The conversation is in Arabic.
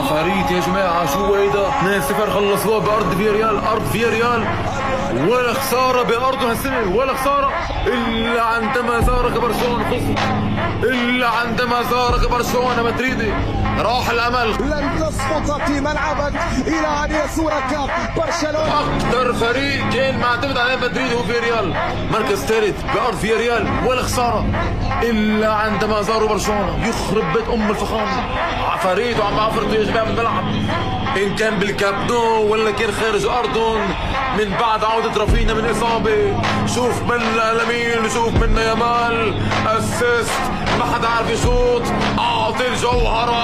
عفاريت يا جماعه، شو هيدا؟ 2-0 خلصوها بارض فياريال، ارض فياريال، ولا خساره بارضه هالسنه، ولا خساره الا عندما زارك برشلونه خسر، الا عندما زارك برشلونه مدريدي راح الامل. لن تصمت في ملعبك الى ان يزورك برشلونه. اكثر فريق كان معتمد عليه مدريد هو فياريال، مركز ثالث بارض فياريال، ولا خساره الا عندما زاروا برشلونه. يخرب بيت ام الفخامه، عفاريت وعم عفرتوا يا جماعه بالملعب، ان كان بالكاب نو ولا كان خارج ارضهم من بعد عوده رافينا من اصابه. شوف منا لمين، شوف منا يامال اسيست، ما حدا عارف يشوط، اعطي الجوهره